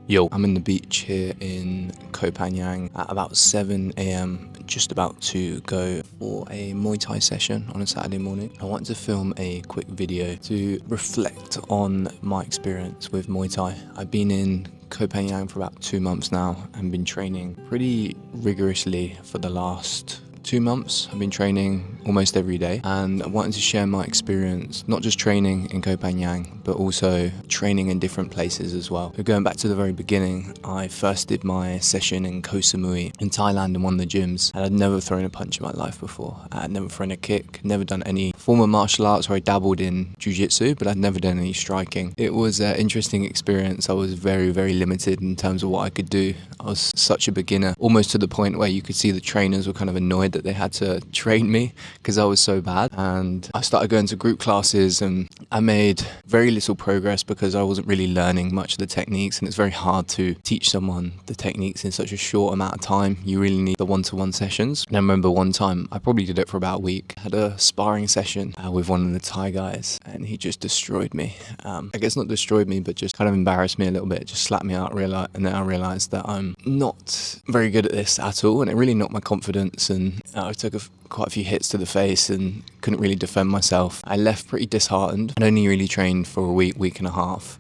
Yo, I'm in the beach here in Koh Phangan at about 7 a.m. Just about to go for a Muay Thai session on a Saturday morning. I wanted to film a quick video to reflect on my experience with Muay Thai. I've been in Koh Phangan for about 2 months now and been training pretty rigorously for the last 2 months. I've been training almost every day, and I wanted to share my experience, not just training in Koh Phangan, but also training in different places as well. So going back to the very beginning, I first did my session in Koh Samui in Thailand in one of the gyms, and I'd never thrown a punch in my life before. I'd never thrown a kick, never done any form of martial arts, where I dabbled in jiu-jitsu, but I'd never done any striking. It was an interesting experience. I was very, very limited in terms of what I could do. I was such a beginner, almost to the point where you could see the trainers were kind of annoyed that they had to train me because I was so bad. And I started going to group classes, and I made very little progress because I wasn't really learning much of the techniques, and it's very hard to teach someone the techniques in such a short amount of time. You really need the one-to-one sessions. And I remember one time, I probably did it for about a week, I had a sparring session with one of the Thai guys, and he just destroyed me. I guess not destroyed me, but just kind of embarrassed me a little bit, just slapped me out, and then I realized that I'm not very good at this at all, and it really knocked my confidence, and I took quite a few hits to the face and couldn't really defend myself. I left pretty disheartened. I'd only really trained for a week and a half.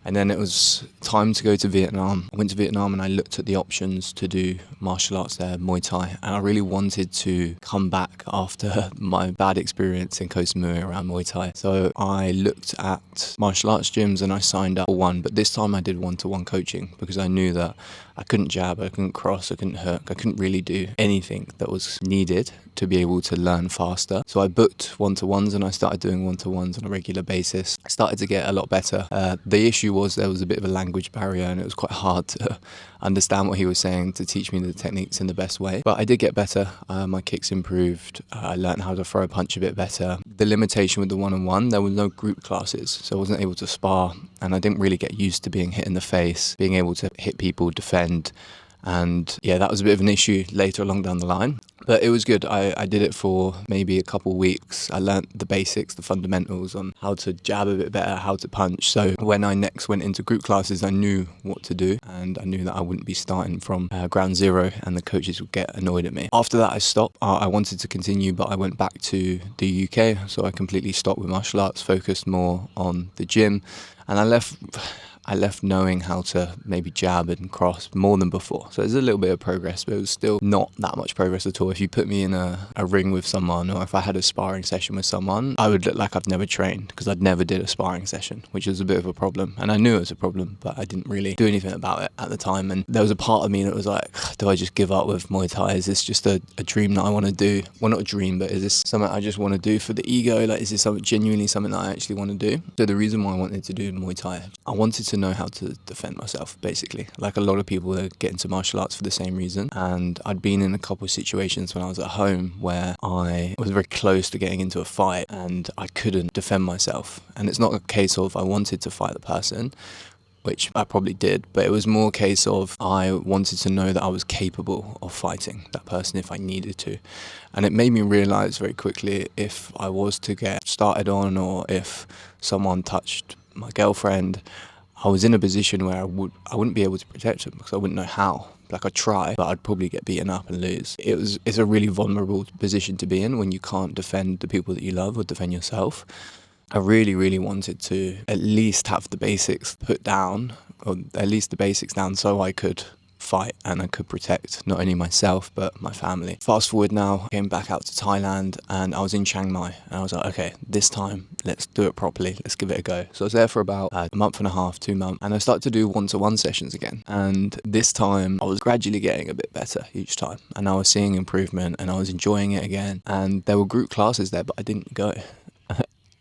And then it was time to go to Vietnam. I went to Vietnam and I looked at the options to do martial arts there, Muay Thai. And I really wanted to come back after my bad experience in Koh Samui around Muay Thai. So I looked at martial arts gyms and I signed up for one. But this time I did one-to-one coaching because I knew that I couldn't jab, I couldn't cross, I couldn't hook. I couldn't really do anything that was needed to be able to learn faster. So I booked one-to-ones and I started doing one-to-ones on a regular basis. I started to get a lot better. The issue was there was a bit of a language barrier, and it was quite hard to understand what he was saying to teach me the techniques in the best way. But I did get better. My kicks improved. I learned how to throw a punch a bit better. The limitation with the one-on-one, there were no group classes, so I wasn't able to spar, and I didn't really get used to being hit in the face, being able to hit people, defend. And yeah, that was a bit of an issue later along down the line. But it was good. I did it for maybe a couple of weeks. I learnt the basics, the fundamentals on how to jab a bit better, how to punch. So when I next went into group classes, I knew what to do, and I knew that I wouldn't be starting from ground zero and the coaches would get annoyed at me. After that, I stopped. I wanted to continue, but I went back to the UK. So I completely stopped with martial arts, focused more on the gym, and I left knowing how to maybe jab and cross more than before. So there's a little bit of progress, but it was still not that much progress at all. If you put me in a ring with someone, or if I had a sparring session with someone, I would look like I've never trained because I'd never did a sparring session, which was a bit of a problem. And I knew it was a problem, but I didn't really do anything about it at the time. And there was a part of me that was like, do I just give up with Muay Thai? Is this just a dream that I want to do? Well, not a dream, but is this something I just want to do for the ego? Like, is this genuinely something that I actually want to do? So the reason why I wanted to do Muay Thai, I wanted to know how to defend myself, basically. Like a lot of people that get into martial arts for the same reason. And I'd been in a couple of situations when I was at home where I was very close to getting into a fight and I couldn't defend myself. And it's not a case of I wanted to fight the person, which I probably did, but it was more a case of I wanted to know that I was capable of fighting that person if I needed to. And it made me realize very quickly, if I was to get started on, or if someone touched my girlfriend, I was in a position where I wouldn't be able to protect them because I wouldn't know how. Like, I'd try, but I'd probably get beaten up and lose. It's a really vulnerable position to be in when you can't defend the people that you love or defend yourself. I really, really wanted to at least have the basics put down, or at least the basics down, so I could fight and I could protect not only myself but my family. Fast forward now, I came back out to Thailand and I was in Chiang Mai, and I was like, okay, this time let's do it properly, let's give it a go. So I was there for about a month and a half, 2 months, and I started to do one-to-one sessions again. And this time I was gradually getting a bit better each time, and I was seeing improvement and I was enjoying it again. And there were group classes there, but I didn't go.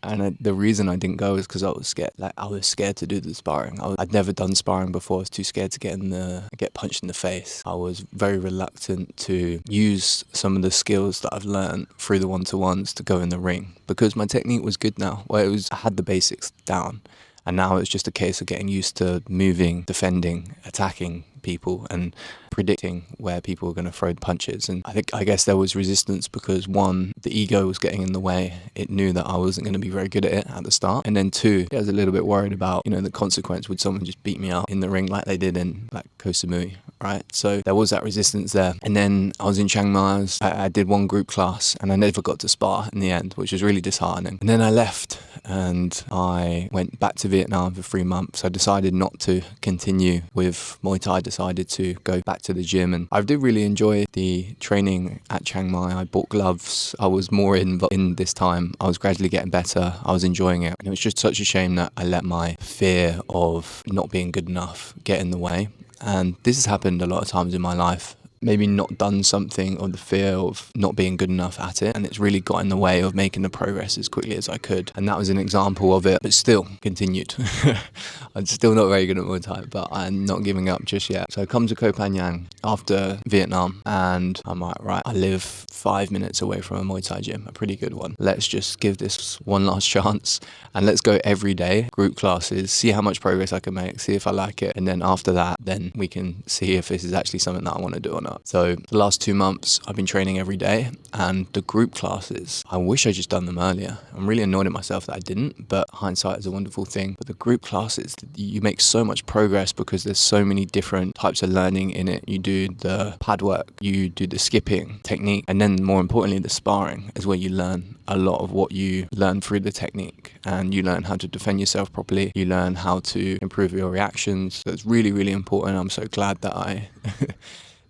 And the reason I didn't go is because I was scared. Like, I was scared to do the sparring. I'd never done sparring before. I was too scared to get punched in the face. I was very reluctant to use some of the skills that I've learned through the one-to-ones to go in the ring, because my technique was good now. Well, I had the basics down, and now it's just a case of getting used to moving, defending, attacking people, and predicting where people were going to throw punches. And I guess there was resistance because one, the ego was getting in the way. It knew that I wasn't going to be very good at it at the start. And then two, I was a little bit worried about, the consequence. Would someone just beat me up in the ring like they did in Koh Samui, right? So there was that resistance there. And then I was in Chiang Mai. I did one group class and I never got to spar in the end, which was really disheartening. And then I left and I went back to Vietnam for 3 months. I decided not to continue with Muay Thai. I decided to go back to the gym, and I did really enjoy the training at Chiang Mai. I bought gloves. I was more in this time. I was gradually getting better. I was enjoying it. And it was just such a shame that I let my fear of not being good enough get in the way. And this has happened a lot of times in my life. Maybe not done something, or the fear of not being good enough at it, and it's really got in the way of making the progress as quickly as I could. And that was an example of it, but still continued. I'm still not very good at Muay Thai, but I'm not giving up just yet. So I come to Koh Phangan after Vietnam, and I'm like, right, I live 5 minutes away from a Muay Thai gym, a pretty good one. Let's just give this one last chance, and let's go every day, group classes, see how much progress I can make, see if I like it, and then after that, then we can see if this is actually something that I want to do or not. So the last 2 months I've been training every day, and the group classes, I wish I just done them earlier. I'm really annoyed at myself that I didn't, but hindsight is a wonderful thing. But the group classes, you make so much progress because there's so many different types of learning in it. You do the pad work, you do the skipping technique, and then more importantly the sparring is where you learn a lot of what you learn through the technique, and you learn how to defend yourself properly, you learn how to improve your reactions. So it's really, really important. I'm so glad that I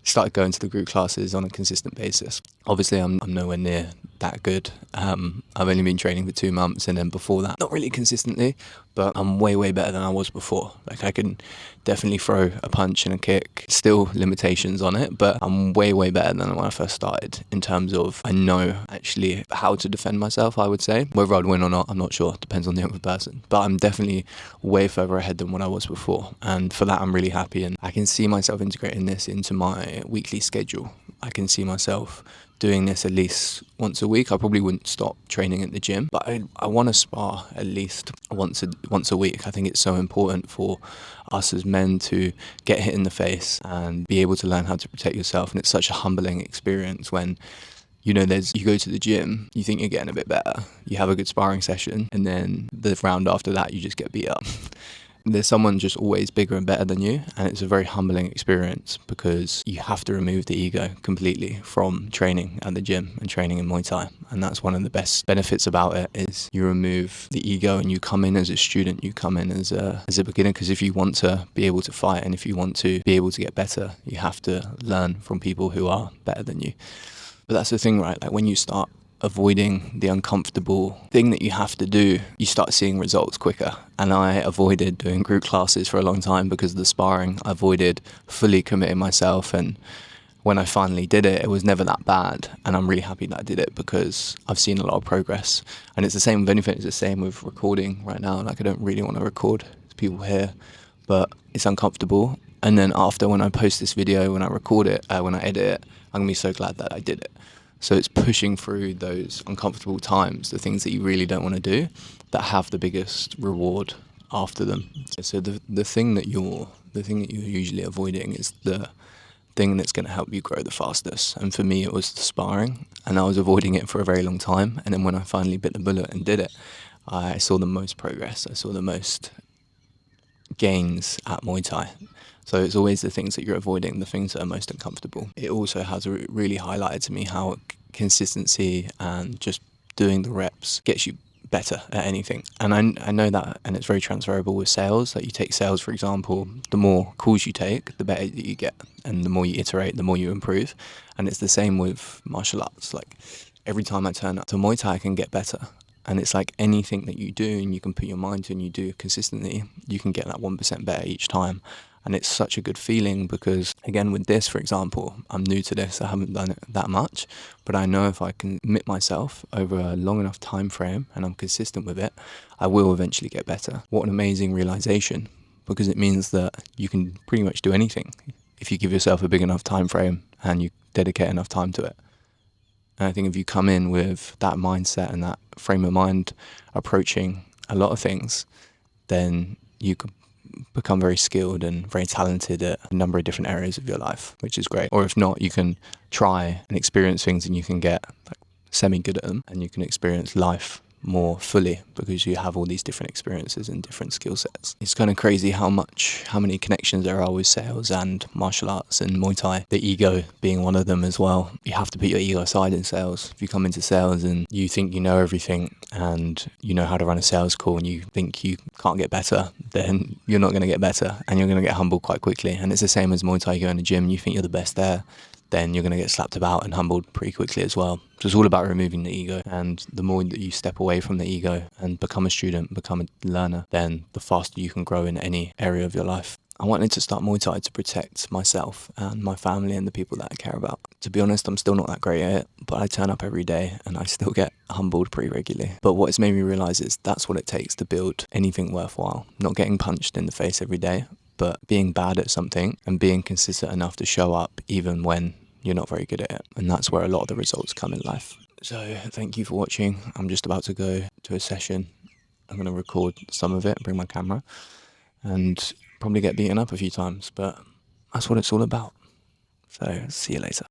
started going to the group classes on a consistent basis. Obviously, I'm nowhere near that good. I've only been training for 2 months, and then before that, not really consistently, but I'm way, way better than I was before. Like, I can definitely throw a punch and a kick, still limitations on it, but I'm way, way better than when I first started in terms of I know actually how to defend myself, I would say. Whether I'd win or not, I'm not sure. Depends on the other person. But I'm definitely way further ahead than what I was before. And for that, I'm really happy. And I can see myself integrating this into my weekly schedule. I can see myself doing this at least once a week. I probably wouldn't stop training at the gym, but I want to spar at least once a week. I think it's so important for us as men to get hit in the face and be able to learn how to protect yourself. And it's such a humbling experience when you go to the gym, you think you're getting a bit better, you have a good sparring session, and then the round after that you just get beat up. There's someone just always bigger and better than you, and it's a very humbling experience because you have to remove the ego completely from training at the gym and training in Muay Thai. And that's one of the best benefits about it, is you remove the ego and you come in as a student, you come in as a beginner, because if you want to be able to fight and if you want to be able to get better, you have to learn from people who are better than you. But that's the thing, right? Like, when you start avoiding the uncomfortable thing that you have to do, you start seeing results quicker. And I avoided doing group classes for a long time because of the sparring. I avoided fully committing myself, and when I finally did it, it was never that bad. And I'm really happy that I did it because I've seen a lot of progress. And it's the same with anything. It's the same with recording right now. Like, I don't really want to record, there's people here, but it's uncomfortable. And then after, when I post this video, when I record it, when I edit it, I'm gonna be so glad that I did it. So it's pushing through those uncomfortable times, the things that you really don't want to do, that have the biggest reward after them. So the thing that you're usually avoiding is the thing that's going to help you grow the fastest. And for me, it was the sparring, and I was avoiding it for a very long time. And then when I finally bit the bullet and did it, I saw the most progress. I saw the most gains at Muay Thai. So it's always the things that you're avoiding, the things that are most uncomfortable. It also has really highlighted to me how consistency and just doing the reps gets you better at anything. And I know that, and it's very transferable with sales. Like, you take sales, for example, the more calls you take, the better that you get. And the more you iterate, the more you improve. And it's the same with martial arts. Like, every time I turn up to Muay Thai, I can get better. And it's like anything that you do and you can put your mind to and you do consistently, you can get that 1% better each time. And it's such a good feeling because, again, with this, for example, I'm new to this, I haven't done it that much, but I know if I can commit myself over a long enough time frame and I'm consistent with it, I will eventually get better. What an amazing realization, because it means that you can pretty much do anything if you give yourself a big enough time frame and you dedicate enough time to it. And I think if you come in with that mindset and that frame of mind approaching a lot of things, then you could become very skilled and very talented at a number of different areas of your life, which is great. Or if not, you can try and experience things and you can get like semi-good at them, and you can experience life more fully because you have all these different experiences and different skill sets. It's kind of crazy how many connections there are with sales and martial arts and Muay Thai, the ego being one of them as well. You have to put your ego aside in sales. If you come into sales and you think you know everything and you know how to run a sales call and you think you can't get better, then you're not going to get better and you're going to get humbled quite quickly. And it's the same as Muay Thai. You go in the gym, you think you're the best there, then you're going to get slapped about and humbled pretty quickly as well. So it's all about removing the ego, and the more that you step away from the ego and become a student, become a learner, then the faster you can grow in any area of your life. I wanted to start Muay Thai to protect myself and my family and the people that I care about. To be honest, I'm still not that great at it, but I turn up every day and I still get humbled pretty regularly. But what it's made me realise is that's what it takes to build anything worthwhile. Not getting punched in the face every day, but being bad at something and being consistent enough to show up even when you're not very good at it. And that's where a lot of the results come in life. So thank you for watching. I'm just about to go to a session. I'm going to record some of it, bring my camera, and probably get beaten up a few times, but that's what it's all about. So see you later.